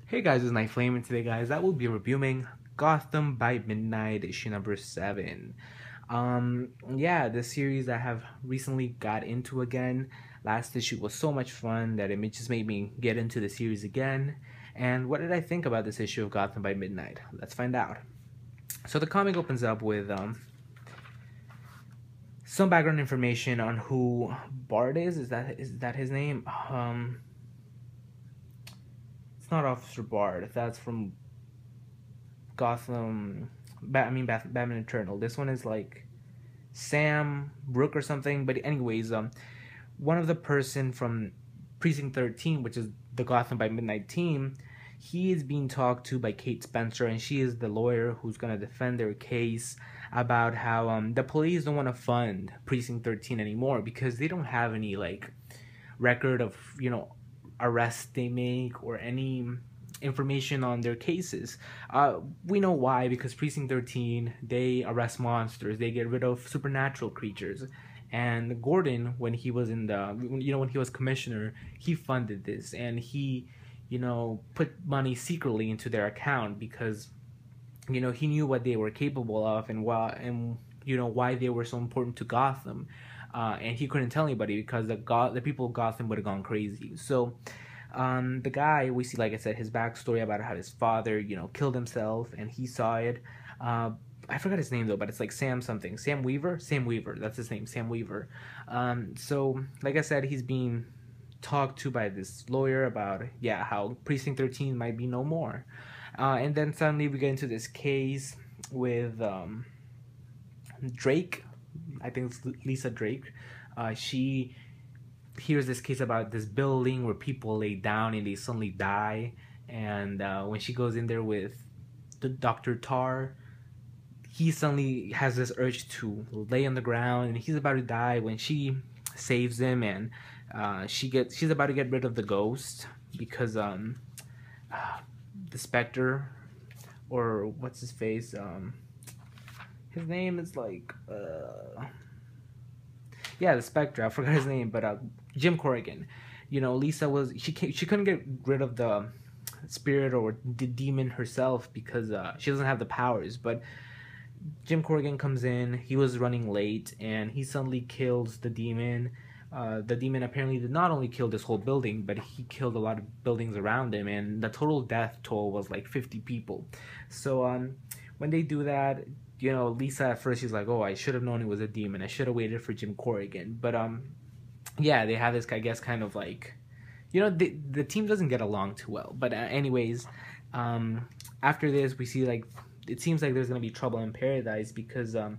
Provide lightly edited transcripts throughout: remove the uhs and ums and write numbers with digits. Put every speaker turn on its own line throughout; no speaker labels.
Hey guys, it's Night Flame, and today, guys, I will be reviewing Gotham by Midnight, issue number 7. Yeah, this series I have recently got into again. Last issue was so much fun that it just made me get into the series again. And what did I think about this issue of Gotham by Midnight? Let's find out. So the comic opens up with some background information on who Bard is. Is that his name? It's not Officer Bard. That's from Gotham. Batman Eternal. This one is like Sam Brook or something. But anyways, one of the person from Precinct 13, which is the Gotham by Midnight team, he is being talked to by Kate Spencer, and she is the lawyer who's gonna defend their case about how the police don't want to fund Precinct 13 anymore because they don't have any like record of arrests they make or any information on their cases. We know why, because Precinct 13, they arrest monsters, they get rid of supernatural creatures. And Gordon, when he was when he was commissioner, he funded this, and he, put money secretly into their account because, he knew what they were capable of and why they were so important to Gotham. And he couldn't tell anybody because the people of Gotham would have gone crazy. So the guy, we see, like I said, his backstory about how his father, killed himself, and he saw it. I forgot his name though, but it's like Sam something. Sam Weaver? Sam Weaver, that's his name, Sam Weaver. So, like I said, he's being talked to by this lawyer about, how Precinct 13 might be no more. And then suddenly we get into this case with Drake. I think it's Lisa Drake. She hears this case about this building where people lay down and they suddenly die. And when she goes in there with the Dr. Tar, he suddenly has this urge to lay on the ground, and he's about to die when she saves him, and she's about to get rid of the ghost because the Spectre, or what's his face, his name is like the Spectre. I forgot his name, but Jim Corrigan. Lisa was she couldn't get rid of the spirit or the demon herself because she doesn't have the powers. But Jim Corrigan comes in. He was running late, and he suddenly kills the demon. The demon apparently did not only kill this whole building, but he killed a lot of buildings around him, and the total death toll was like 50 people. So when they do that, Lisa at first, she's like, "Oh, I should have known it was a demon. I should have waited for Jim Corrigan." But they have this, I guess, kind of like, the team doesn't get along too well. But anyways, after this, we see like it seems like there's gonna be trouble in paradise because the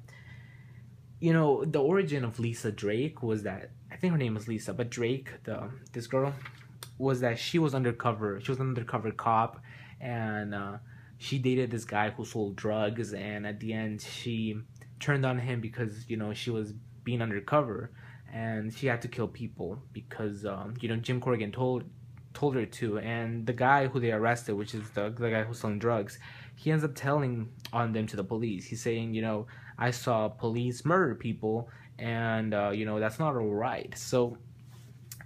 origin of Lisa Drake was that, I think her name was Lisa, but Drake, this girl, was that she was undercover. She was an undercover cop, and she dated this guy who sold drugs, and at the end she turned on him because she was being undercover, and she had to kill people because Jim Corrigan told her to. And the guy who they arrested, which is the guy who's selling drugs, he ends up telling on them to the police. He's saying, I saw police murder people, and that's not all right. So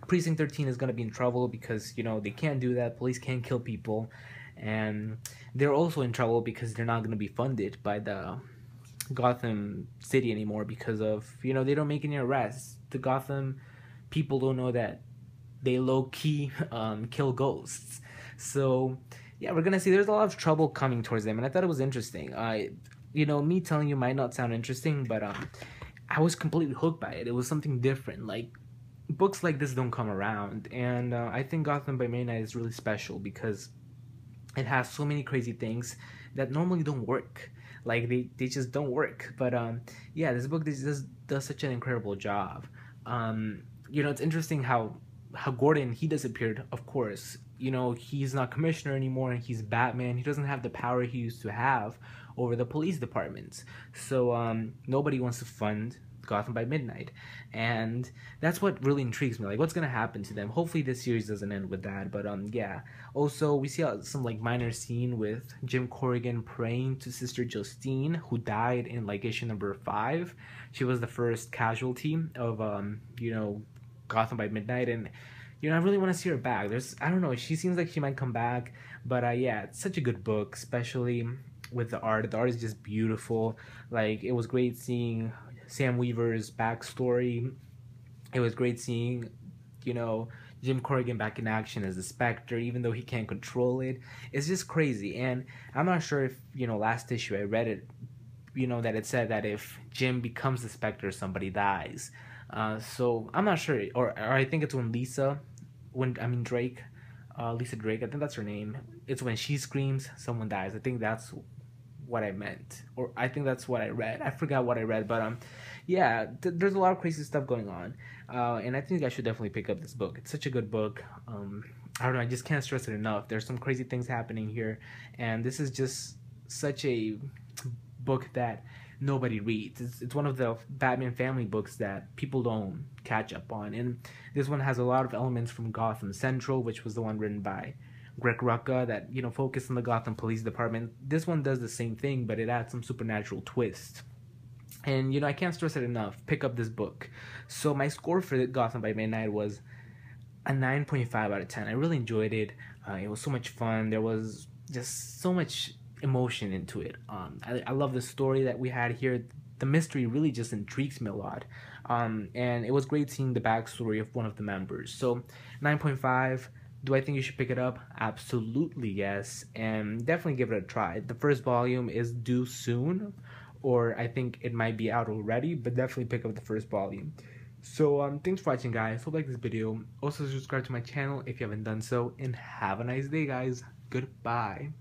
Precinct 13 is going to be in trouble because they can't do that. Police can't kill people, and they're also in trouble because they're not going to be funded by the Gotham City anymore because of they don't make any arrests. The Gotham people don't know that they low-key kill ghosts. So we're gonna see there's a lot of trouble coming towards them, and I thought it was interesting. Me telling you might not sound interesting, but I was completely hooked by it. It was something different. Like, books like this don't come around, and I think Gotham by Midnight is really special because it has so many crazy things that normally don't work. Like, they just don't work. But this book does such an incredible job. It's interesting how Gordon, he disappeared, of course. He's not commissioner anymore, and he's Batman. He doesn't have the power he used to have over the police departments. So nobody wants to fund Gotham by Midnight, and that's what really intrigues me. Like, what's gonna happen to them? Hopefully this series doesn't end with that. But also we see some like minor scene with Jim Corrigan praying to Sister Justine, who died in like issue number 5. She was the first casualty of Gotham by Midnight, and I really want to see her back. I don't know, she seems like she might come back, but yeah, it's such a good book, especially with the art. The art is just beautiful. Like, it was great seeing Sam Weaver's backstory. It was great seeing, you know, Jim Corrigan back in action as the Spectre, even though he can't control it. It's just crazy. And I'm not sure if, last issue I read it, that it said that if Jim becomes the Spectre, somebody dies. So I'm not sure, or I think it's when Drake, Lisa Drake, I think that's her name. It's when she screams, someone dies. I think that's what I meant, or I think that's what I read. I forgot what I read, but yeah, there's a lot of crazy stuff going on, and I think I should definitely pick up this book. It's such a good book. I don't know, I just can't stress it enough. There's some crazy things happening here, and this is just such a book that nobody reads. It's one of the Batman family books that people don't catch up on, and this one has a lot of elements from Gotham Central, which was the one written by Greg Rucka, that focused on the Gotham Police Department. This one does the same thing, but it adds some supernatural twist. And I can't stress it enough. Pick up this book. So my score for Gotham by Midnight was a 9.5 out of 10. I really enjoyed it. It was so much fun. There was just so much emotion into it. I love the story that we had here. The mystery really just intrigues me a lot. And it was great seeing the backstory of one of the members. So 9.5. Do I think you should pick it up? Absolutely yes, and definitely give it a try. The first volume is due soon, or I think it might be out already, but definitely pick up the first volume. So thanks for watching, guys. Hope you like this video. Also subscribe to my channel if you haven't done so, and have a nice day, guys. Goodbye.